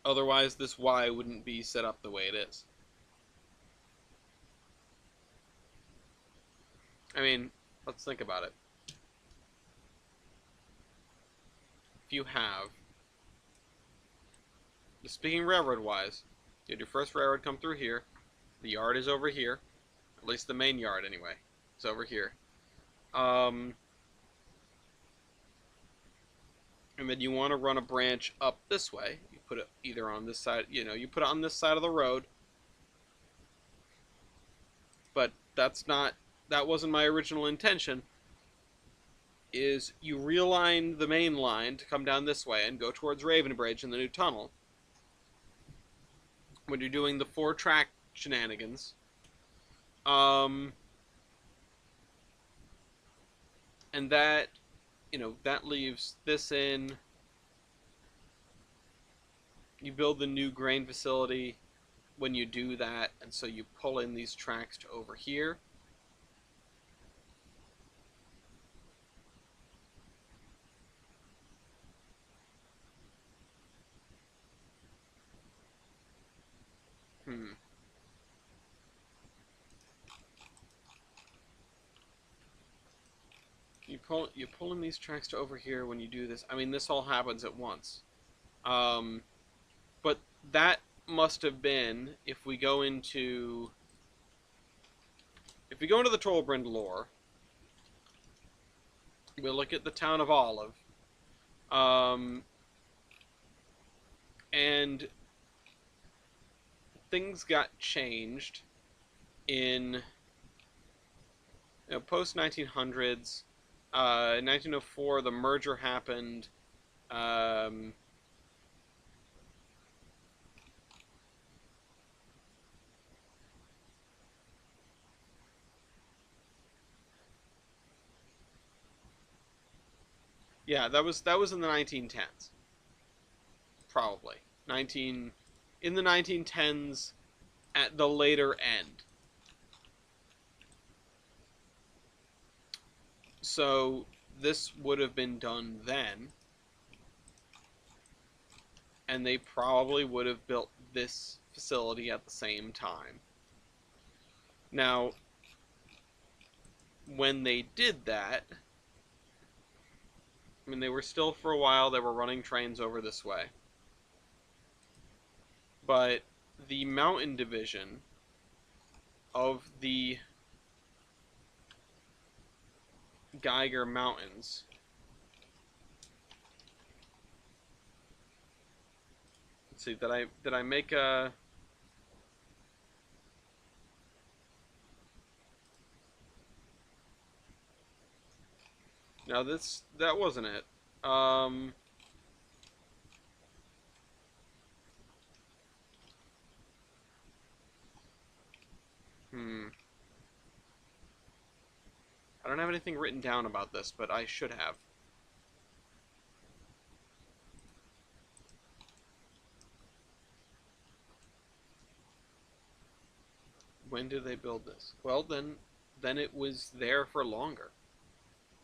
Otherwise, this Y wouldn't be set up the way it is. I mean, let's think about it. If you have, speaking railroad-wise, you had your first railroad come through here. The yard is over here. At least the main yard, anyway. It's over here. And then you want to run a branch up this way. You put it either on this side, you put it on this side of the road. But that wasn't my original intention. Is you realign the main line to come down this way and go towards Ravenbridge and the new tunnel. When you're doing the 4-track shenanigans. And that, that leaves this in. You build the new grain facility when you do that, and so you pull in these tracks to over here. You pull in these tracks to over here when you do this. I mean, this all happens at once. But that must have been, if we go into the Trollbrand lore, we'll look at the town of Olive. And things got changed in post 1900s. 1904, the merger happened. Yeah, that was in the 1910s. Probably. In the 1910s at the later end. So this would have been done then, and they probably would have built this facility at the same time. Now, when they did that, I mean, they were still, for a while, they were running trains over this way. But the mountain division of the Geiger Mountains let's see, did I make a no, that wasn't it. I don't have anything written down about this, but I should have. When did they build this? Well, then it was there for longer.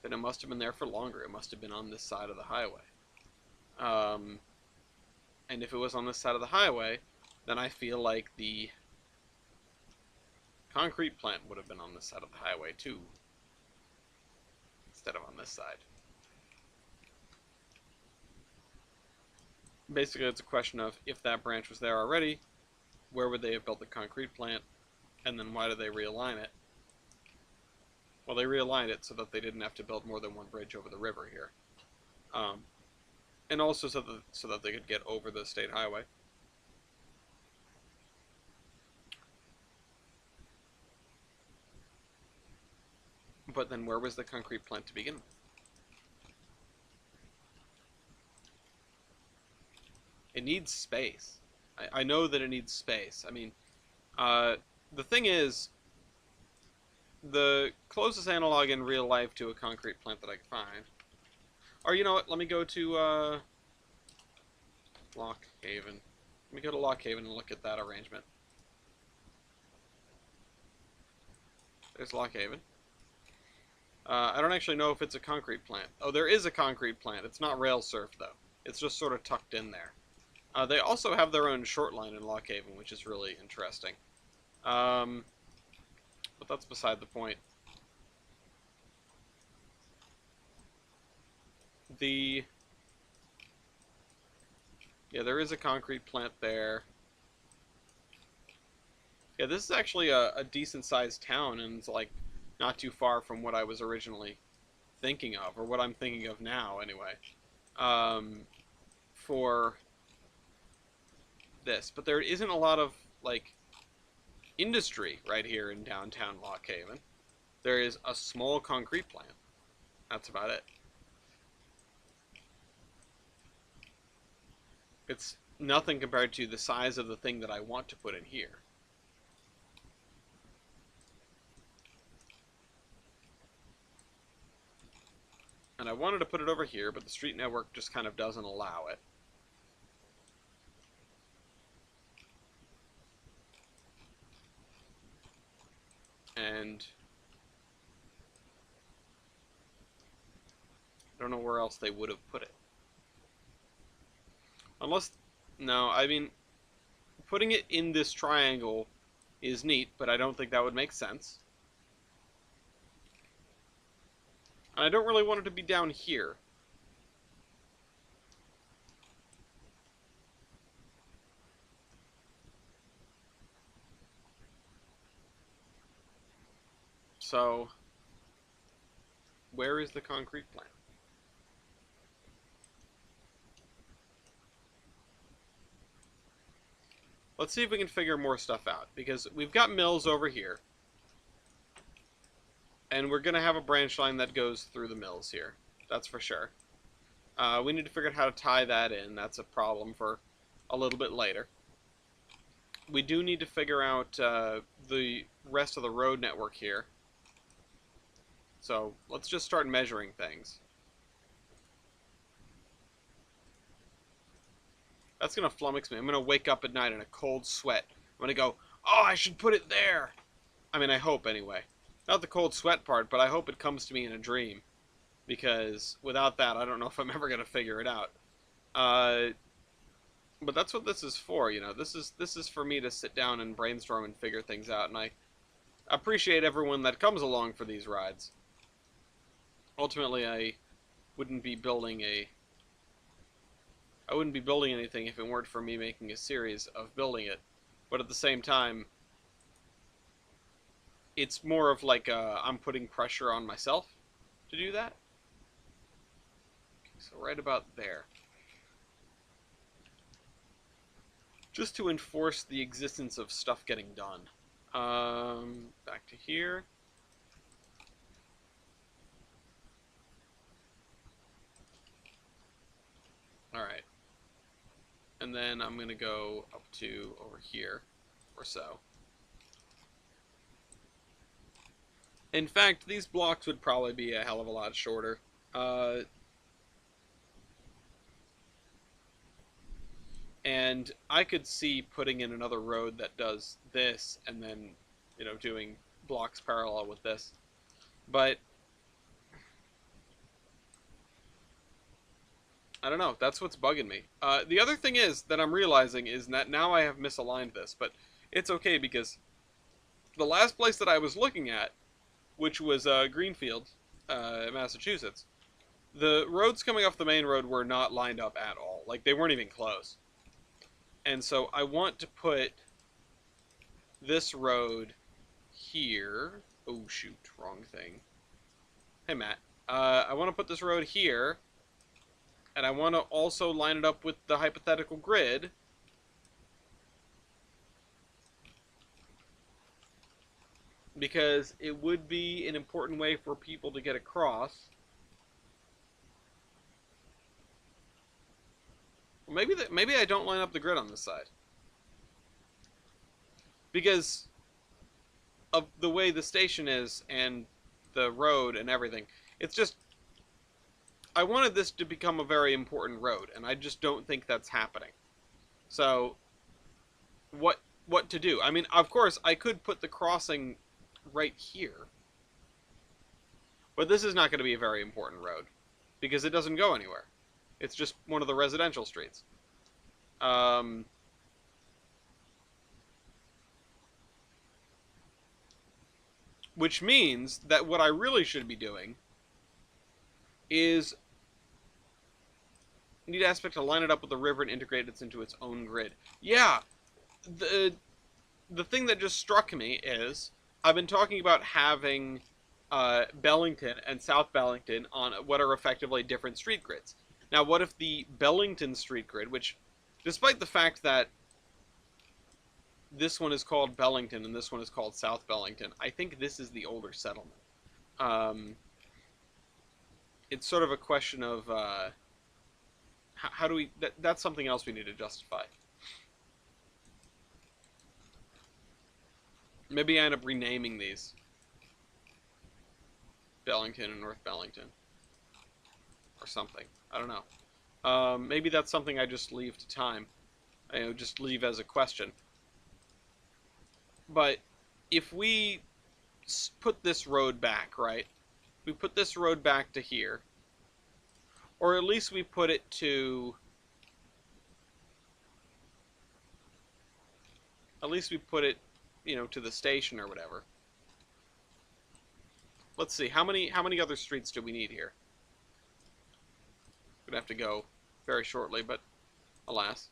Then it must have been there for longer. It must have been on this side of the highway. And if it was on this side of the highway, then I feel like the concrete plant would have been on this side of the highway too, instead of on this side. Basically, it's a question of if that branch was there already, where would they have built the concrete plant, and then why did they realign it? Well, they realigned it so that they didn't have to build more than one bridge over the river here. And also so that they could get over the state highway. But then where was the concrete plant to begin with? It needs space. I know that it needs space. I mean, the thing is, the closest analog in real life to a concrete plant that I could find. Or you know what? Let me go to Lock Haven. Let me go to Lock Haven and look at that arrangement. There's Lock Haven. I don't actually know if it's a concrete plant. Oh, there is a concrete plant. It's not rail surf though. It's just sort of tucked in there. They also have their own short line in Lock Haven, which is really interesting. But that's beside the point. Yeah, there is a concrete plant there. Yeah, this is actually a decent sized town, and it's like not too far from what I was originally thinking of, or what I'm thinking of now anyway, for this. But there isn't a lot of like industry right here in downtown Lock Haven. There is a small concrete plant. That's about it. It's nothing compared to the size of the thing that I want to put in here. And I wanted to put it over here, but the street network just kind of doesn't allow it. And I don't know where else they would have put it. Unless, no, I mean, putting it in this triangle is neat, but I don't think that would make sense. And I don't really want it to be down here. So, where is the concrete plant? Let's see if we can figure more stuff out, because we've got mills over here. And we're going to have a branch line that goes through the mills here. That's for sure. We need to figure out how to tie that in. That's a problem for a little bit later. We do need to figure out the rest of the road network here. So let's just start measuring things. That's going to flummox me. I'm going to wake up at night in a cold sweat. I'm going to go, oh, I should put it there. I mean, I hope anyway. Not the cold sweat part, but I hope it comes to me in a dream. Because without that, I don't know if I'm ever going to figure it out. But that's what this is for, you know. This is for me to sit down and brainstorm and figure things out. And I appreciate everyone that comes along for these rides. Ultimately, I wouldn't be building anything if it weren't for me making a series of building it. But at the same time, it's more of like I'm putting pressure on myself to do that. Okay, so right about there. Just to enforce the existence of stuff getting done. Back to here. Alright. And then I'm going to go up to over here, or so. In fact, these blocks would probably be a hell of a lot shorter. And I could see putting in another road that does this, and then, you know, doing blocks parallel with this. But I don't know. That's what's bugging me. The other thing is that I'm realizing is that now I have misaligned this, but it's okay because the last place that I was looking at, which was Greenfield, Massachusetts, the roads coming off the main road were not lined up at all. Like, they weren't even close. And so I want to put this road here. Oh, shoot. Wrong thing. Hey, Matt. I want to put this road here, and I want to also line it up with the hypothetical grid. Because it would be an important way for people to get across. Well, maybe I don't line up the grid on this side. Because of the way the station is and the road and everything. It's just I wanted this to become a very important road, and I just don't think that's happening. So what to do? I mean, of course, I could put the crossing right here. But this is not going to be a very important road because it doesn't go anywhere. It's just one of the residential streets. Which means that what I really should be doing is need aspect to line it up with the river and integrate it into its own grid. Yeah, the thing that just struck me is I've been talking about having Bellington and South Bellington on what are effectively different street grids. Now, what if the Bellington street grid, which, despite the fact that this one is called Bellington and this one is called South Bellington, I think this is the older settlement. It's sort of a question of how do we... that's something else we need to justify. Maybe I end up renaming these Bellington and North Bellington. Or something. I don't know. Maybe that's something I just leave to time. Just leave as a question. But if we put this road back, right? We put this road back to here. Or at least we put it to... At least we put it, to the station or whatever. Let's see, how many other streets do we need here? Gonna have to go very shortly, but alas.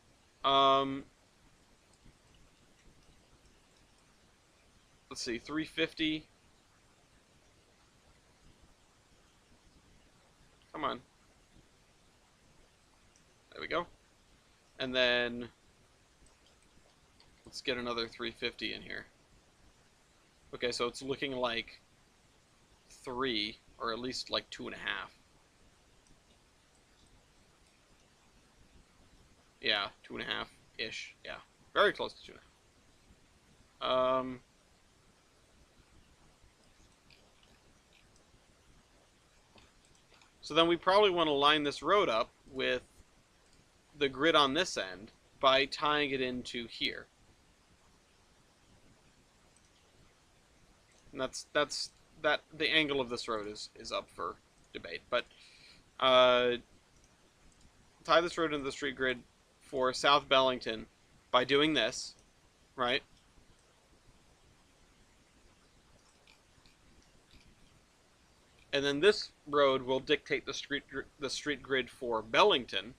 Let's see, 350. Come on. There we go. And then let's get another 350 in here. Okay, so it's looking like 3, or at least like 2.5. Yeah, 2.5-ish. Yeah, very close to 2.5. So then we probably want to line this road up with the grid on this end by tying it into here. And that's the angle of this road is up for debate, but tie this road into the street grid for South Bellington by doing this, right? And then this road will dictate the street grid for Bellington,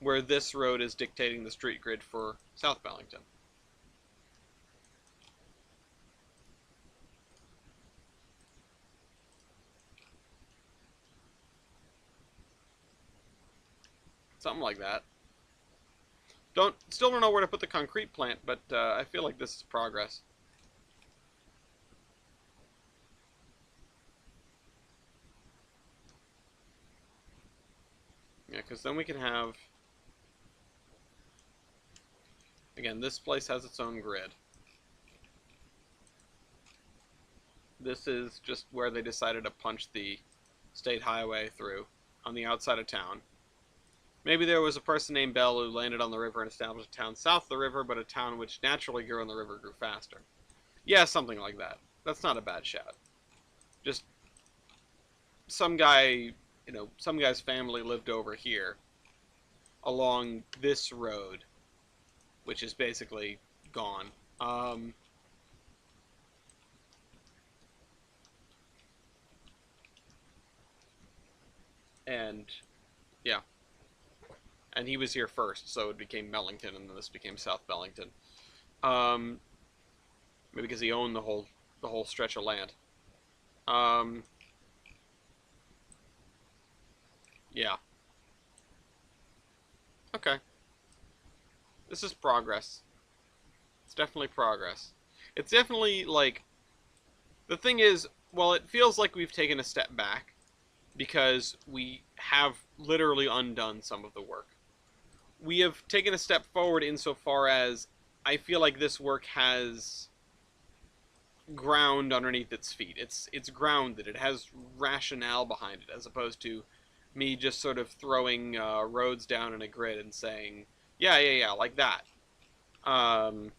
where this road is dictating the street grid for South Bellington. Something like that. Still don't know where to put the concrete plant, but I feel like this is progress. Yeah, because then we can have... Again, this place has its own grid. This is just where they decided to punch the state highway through on the outside of town. Maybe there was a person named Bell who landed on the river and established a town south of the river, but a town which naturally grew on the river grew faster. Yeah, something like that. That's not a bad shout. Just some guy, some guy's family lived over here along this road, which is basically gone. And yeah. and he was here first, so it became Mellington, and then this became South Bellington. Um, maybe because he owned the whole stretch of land. Um, yeah. Okay. This is progress. It's definitely progress. It's definitely like the thing is, well, it feels like we've taken a step back because we have literally undone some of the work. We have taken a step forward insofar as I feel like this work has ground underneath its feet. It's grounded. It has rationale behind it, as opposed to me just sort of throwing roads down in a grid and saying, yeah, yeah, yeah, like that. Um,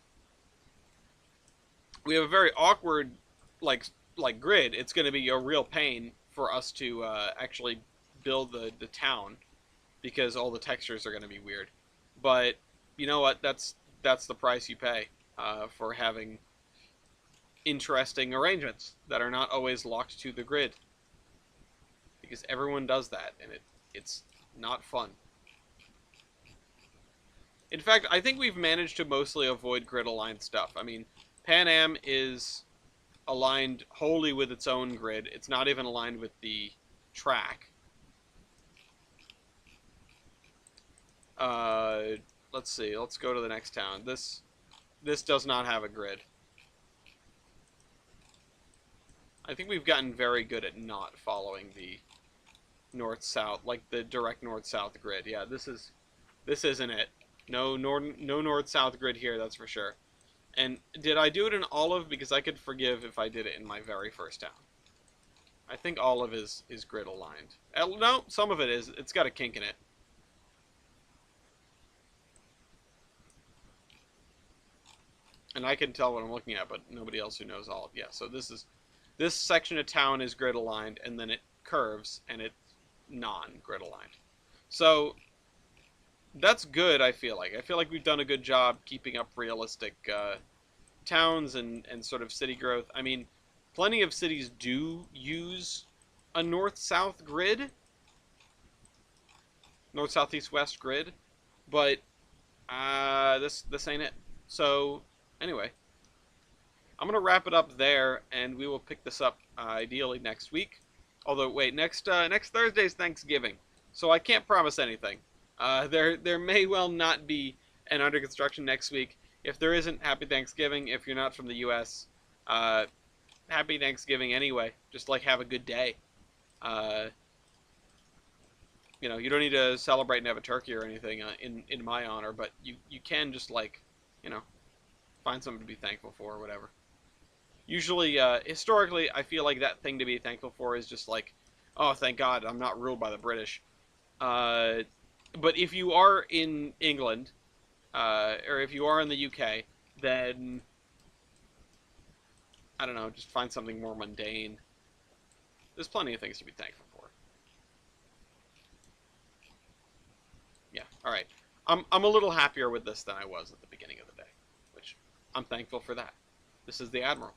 we have a very awkward, like like grid. It's going to be a real pain for us to actually build the town because all the textures are going to be weird. But you know what? That's the price you pay for having interesting arrangements that are not always locked to the grid, because everyone does that, and it's not fun. In fact, I think we've managed to mostly avoid grid aligned stuff. I mean, Pan Am is aligned wholly with its own grid. It's not even aligned with the track. Uh, let's see. Let's go to the next town. This does not have a grid. I think we've gotten very good at not following the north-south, like the direct north-south grid. Yeah, this isn't it. No north-south grid here, that's for sure. And did I do it in Olive? Because I could forgive if I did it in my very first town. I think Olive is grid aligned. No, some of it is. It's got a kink in it. And I can tell what I'm looking at, but nobody else who knows Olive. Yeah, so this section of town is grid aligned, and then it curves, and it's non-grid aligned. So that's good, I feel like. I feel like we've done a good job keeping up realistic towns and sort of city growth. I mean, plenty of cities do use a north-south grid, north-south-east-west grid, but this ain't it. So anyway, I'm gonna wrap it up there, and we will pick this up ideally next week. Although, wait, next Thursday is Thanksgiving, so I can't promise anything. There may well not be an under construction next week. If there isn't, happy Thanksgiving. If you're not from the U.S., happy Thanksgiving anyway. Just like have a good day. Uh, you don't need to celebrate and have a turkey or anything in my honor, but you can just like, you know, find something to be thankful for or whatever. Usually, historically, I feel like that thing to be thankful for is just like, oh, thank God I'm not ruled by the British. Uh, but if you are in England, or if you are in the UK, then I don't know, just find something more mundane. There's plenty of things to be thankful for. Yeah, all right. I'm a little happier with this than I was at the beginning of the day, which I'm thankful for that. This is the Admiral.